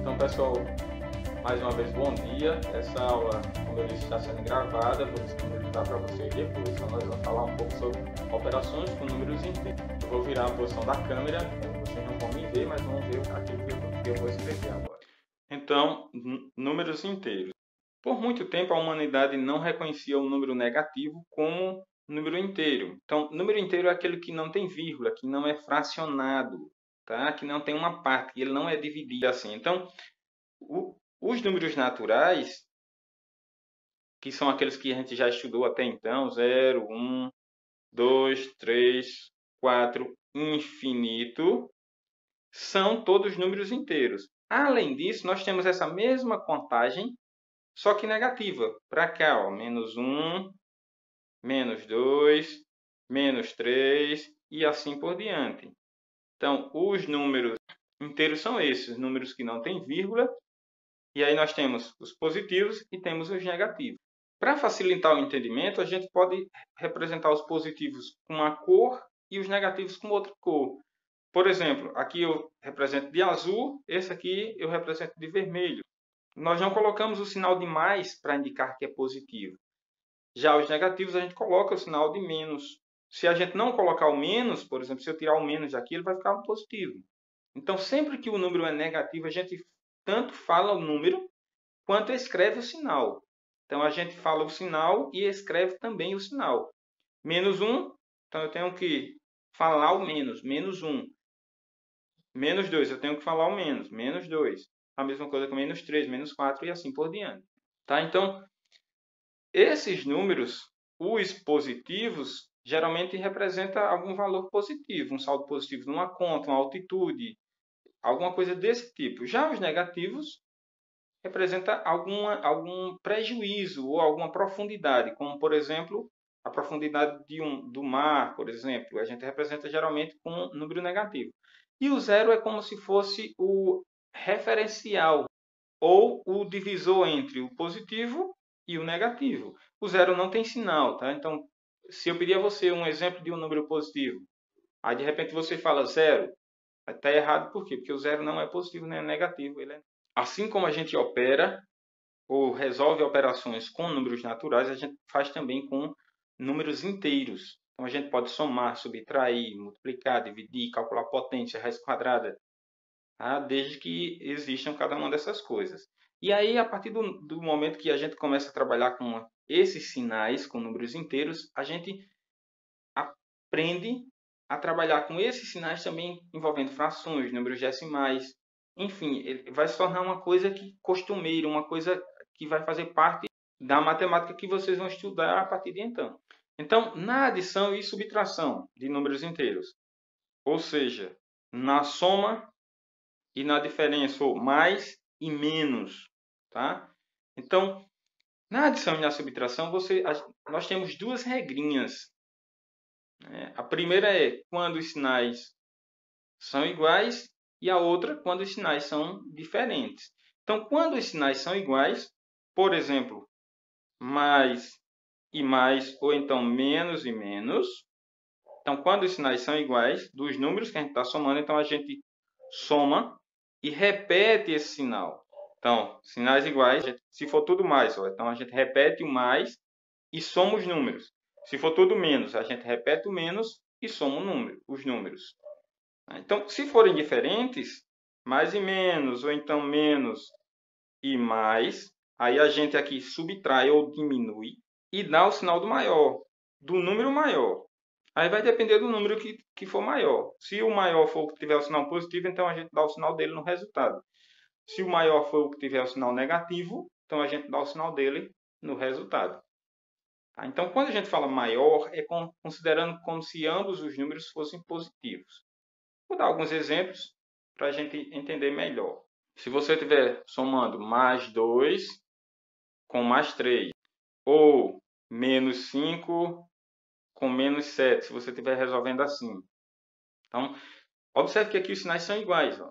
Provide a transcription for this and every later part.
Então, pessoal, mais uma vez, bom dia. Essa aula, como eu disse, está sendo gravada. Vou disponibilizar para vocês depois. Então, nós vamos falar um pouco sobre operações com números inteiros. Eu vou virar a posição da câmera. Vocês não vão me ver, mas vão ver aquilo que eu vou escrever agora. Então, números inteiros. Por muito tempo, a humanidade não reconhecia o número negativo como número inteiro. Então, número inteiro é aquele que não tem vírgula, que não é fracionado, tá? Que não tem uma parte, que ele não é dividido assim. Então, os números naturais, que são aqueles que a gente já estudou até então, 0, 1, 2, 3, 4, infinito, são todos números inteiros. Além disso, nós temos essa mesma contagem, só que negativa. Para cá, ó, menos 1, menos 2, menos 3 e assim por diante. Então, os números inteiros são esses, números que não têm vírgula. E aí nós temos os positivos e temos os negativos. Para facilitar o entendimento, a gente pode representar os positivos com uma cor e os negativos com outra cor. Por exemplo, aqui eu represento de azul, esse aqui eu represento de vermelho. Nós não colocamos o sinal de mais para indicar que é positivo. Já os negativos, a gente coloca o sinal de menos. Se a gente não colocar o menos, por exemplo, se eu tirar o menos daqui, ele vai ficar um positivo. Então, sempre que o número é negativo, a gente tanto fala o número quanto escreve o sinal. Então, a gente fala o sinal e escreve também o sinal. Menos 1, então eu tenho que falar o menos, menos 1. Menos 2, eu tenho que falar o menos, menos 2. A mesma coisa com menos 3, menos 4 e assim por diante. Tá? Então, esses números, os positivos, geralmente representam algum valor positivo, um saldo positivo numa conta, uma altitude, alguma coisa desse tipo. Já os negativos representa algum prejuízo ou alguma profundidade, como, por exemplo, a profundidade do mar, por exemplo. A gente representa geralmente com um número negativo. E o zero é como se fosse o referencial ou o divisor entre o positivo e o negativo. O zero não tem sinal, tá? Então, se eu pedir a você um exemplo de um número positivo, aí de repente você fala zero, está errado por quê? Porque o zero não é positivo nem é negativo. Assim como a gente opera ou resolve operações com números naturais, a gente faz também com números inteiros. Então, a gente pode somar, subtrair, multiplicar, dividir, calcular potência, raiz quadrada, tá? Desde que existam cada uma dessas coisas. E aí, a partir do momento que a gente começa a trabalhar com esses sinais, com números inteiros, a gente aprende a trabalhar com esses sinais também envolvendo frações, números decimais. Enfim, ele vai se tornar uma coisa costumeira, uma coisa que vai fazer parte da matemática que vocês vão estudar a partir de então. Então, na adição e subtração de números inteiros, ou seja, na soma e na diferença, ou mais e menos, tá? Então, na adição e na subtração, nós temos duas regrinhas. A primeira é quando os sinais são iguais e a outra quando os sinais são diferentes. Então, quando os sinais são iguais, por exemplo, mais e mais, ou então menos e menos. Então, quando os sinais são iguais, dos números que a gente está somando, então a gente soma e repete esse sinal. Então, sinais iguais, se for tudo mais, então a gente repete o mais e soma os números. Se for tudo menos, a gente repete o menos e soma os números. Então, se forem diferentes, mais e menos, ou então menos e mais, aí a gente aqui subtrai ou diminui e dá o sinal do maior, do número maior. Aí vai depender do número que for maior. Se o maior for o que tiver o sinal positivo, então a gente dá o sinal dele no resultado. Se o maior for o que tiver o sinal negativo, então a gente dá o sinal dele no resultado. Então, quando a gente fala maior, é considerando como se ambos os números fossem positivos. Vou dar alguns exemplos para a gente entender melhor. Se você estiver somando mais 2 com mais 3, ou menos 5 com menos 7, se você estiver resolvendo assim. Então, observe que aqui os sinais são iguais, ó.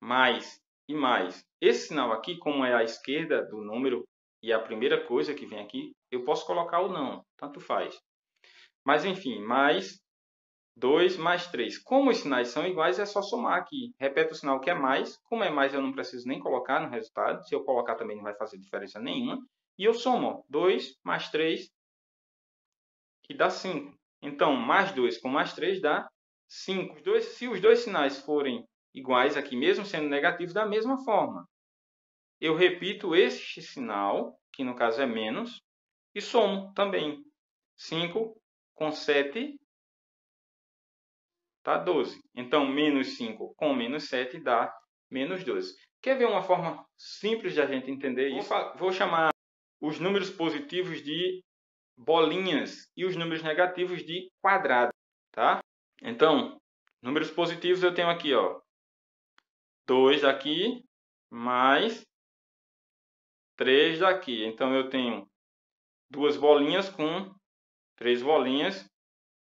Mais e mais. Esse sinal aqui, como é à esquerda do número e a primeira coisa que vem aqui, eu posso colocar ou não, tanto faz. Mas enfim, mais 2 mais 3. Como os sinais são iguais, é só somar aqui. Repete o sinal que é mais. Como é mais, eu não preciso nem colocar no resultado. Se eu colocar também não vai fazer diferença nenhuma. E eu somo 2 mais 3, que dá 5. Então, mais 2 com mais 3 dá 5. Se os dois sinais forem iguais aqui, mesmo sendo negativos, da mesma forma, eu repito este sinal, que no caso é menos, e somo também. 5 com 7 dá 12. Então, menos 5 com menos 7 dá menos 12. Quer ver uma forma simples de a gente entender isso? Vou chamar os números positivos de bolinhas e os números negativos de quadrado, tá? Então, números positivos eu tenho aqui, ó, 2 daqui mais 3 daqui. Então, eu tenho duas bolinhas com 3 bolinhas.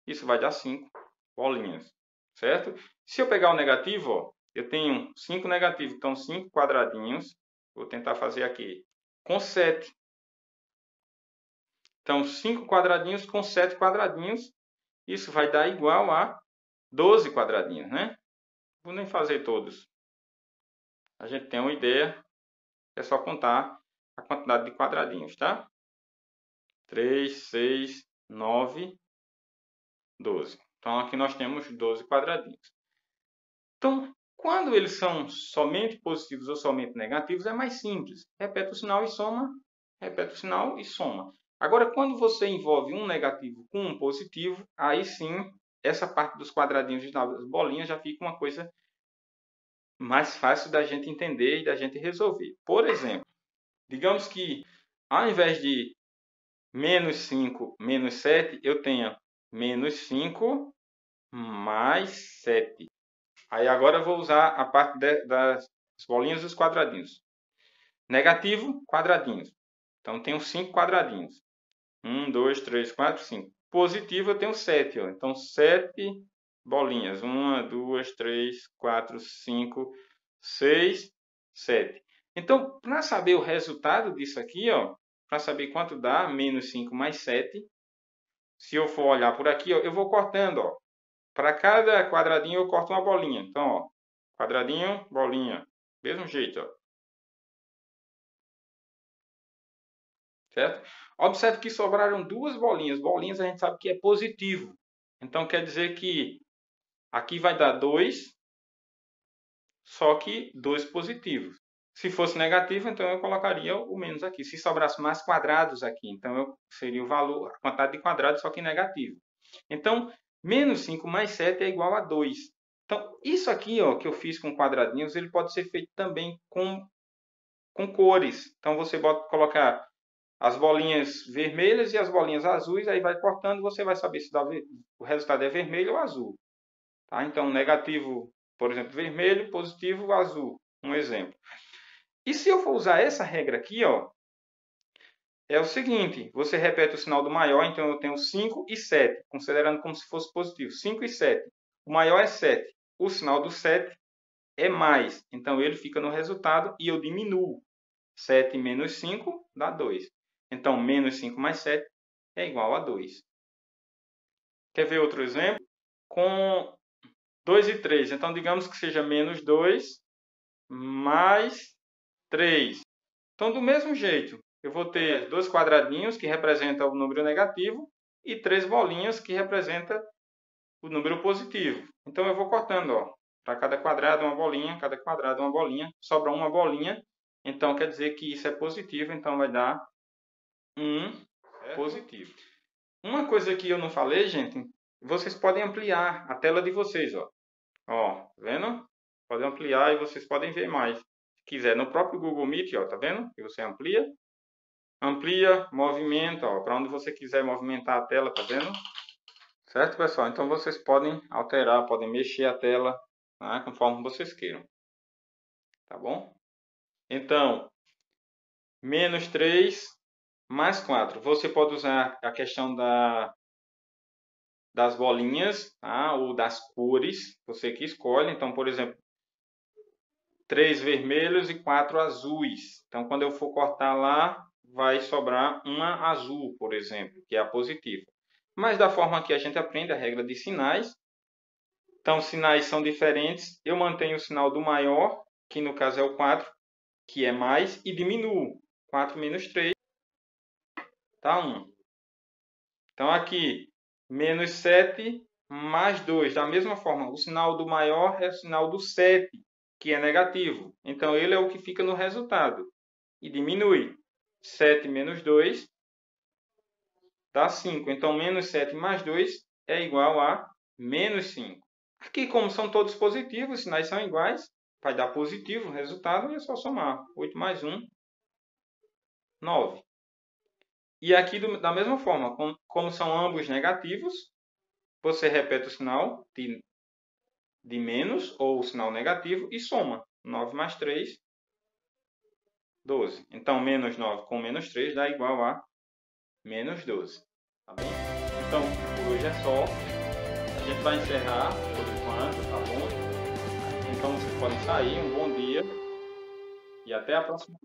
Isso vai dar 5 bolinhas, certo? Se eu pegar o negativo, ó, eu tenho 5 negativos, então 5 quadradinhos. Vou tentar fazer aqui com 7. Então, 5 quadradinhos com 7 quadradinhos. Isso vai dar igual a 12 quadradinhos, né? Vou nem fazer todos. A gente tem uma ideia. É só contar a quantidade de quadradinhos, tá? 3, 6, 9, 12. Então, aqui nós temos 12 quadradinhos. Então, quando eles são somente positivos ou somente negativos, é mais simples. Repete o sinal e soma. Repete o sinal e soma. Agora, quando você envolve um negativo com um positivo, aí sim, essa parte dos quadradinhos e das bolinhas já fica uma coisa mais fácil da gente entender e da gente resolver. Por exemplo, digamos que ao invés de menos 5 menos 7, eu tenha menos 5 mais 7. Aí agora eu vou usar a parte das bolinhas dos quadradinhos. Negativo, quadradinhos. Então, tenho 5 quadradinhos. 1, 2, 3, 4, 5. Positivo, eu tenho 7. Ó. Então, 7 bolinhas. 1, 2, 3, 4, 5, 6, 7. Então, para saber o resultado disso aqui, para saber quanto dá, menos 5 mais 7, se eu for olhar por aqui, ó, eu vou cortando. Ó. Para cada quadradinho, eu corto uma bolinha. Então, ó, quadradinho, bolinha. Mesmo jeito, ó. Certo? Observe que sobraram duas bolinhas. Bolinhas a gente sabe que é positivo. Então, quer dizer que aqui vai dar 2, só que 2 positivos. Se fosse negativo, então eu colocaria o menos aqui. Se sobrasse mais quadrados aqui, então seria o valor, a quantidade de quadrados, só que negativo. Então, menos 5 mais 7 é igual a 2. Então, isso aqui ó, que eu fiz com quadradinhos, ele pode ser feito também com cores. Então, você pode colocar as bolinhas vermelhas e as bolinhas azuis, aí vai cortando, você vai saber se o resultado é vermelho ou azul. Tá? Então, negativo, por exemplo, vermelho, positivo, azul. Um exemplo. E se eu for usar essa regra aqui, ó, é o seguinte, você repete o sinal do maior, então eu tenho 5 e 7, considerando como se fosse positivo. 5 e 7. O maior é 7. O sinal do 7 é mais, então ele fica no resultado e eu diminuo. 7 menos 5 dá 2. Então, menos 5 mais 7 é igual a 2. Quer ver outro exemplo? Com 2 e 3. Então, digamos que seja menos 2 mais 3. Então, do mesmo jeito, eu vou ter dois quadradinhos que representam o número negativo e 3 bolinhas que representam o número positivo. Então, eu vou cortando, ó. Para cada quadrado, uma bolinha. Cada quadrado, uma bolinha. Sobra uma bolinha. Então, quer dizer que isso é positivo. Então, vai dar 1 positivo. Uma coisa que eu não falei, gente, vocês podem ampliar a tela de vocês, ó. Ó, tá vendo? Podem ampliar e vocês podem ver mais. Se quiser, no próprio Google Meet, ó, tá vendo? Que você amplia. Amplia, movimenta, ó, para onde você quiser movimentar a tela, tá vendo? Certo, pessoal? Então vocês podem alterar, podem mexer a tela, né, conforme vocês queiram. Tá bom? Então, menos 3 mais 4. Você pode usar a questão das bolinhas, tá? Ou das cores, você que escolhe. Então, por exemplo, 3 vermelhos e 4 azuis. Então, quando eu for cortar lá, vai sobrar uma azul, por exemplo, que é a positiva. Mas da forma que a gente aprende a regra de sinais, Então, sinais são diferentes. Eu mantenho o sinal do maior, que no caso é o 4, que é mais, e diminuo. 4 menos 3 dá 1. Então, aqui, menos 7 mais 2. Da mesma forma, o sinal do maior é o sinal do 7, que é negativo. Então, ele é o que fica no resultado. E diminui. 7 menos 2 dá 5. Então, menos 7 mais 2 é igual a menos 5. Aqui, como são todos positivos, os sinais são iguais, vai dar positivo o resultado e é só somar. 8 mais 1, 9. E aqui, da mesma forma, como são ambos negativos, você repete o sinal de menos, ou o sinal negativo, e soma. 9 mais 3, 12. Então, menos 9 com menos 3 dá igual a menos 12. Tá bem? Então, por hoje é só. A gente vai encerrar por enquanto, tá bom? Então, vocês podem sair. Um bom dia e até a próxima.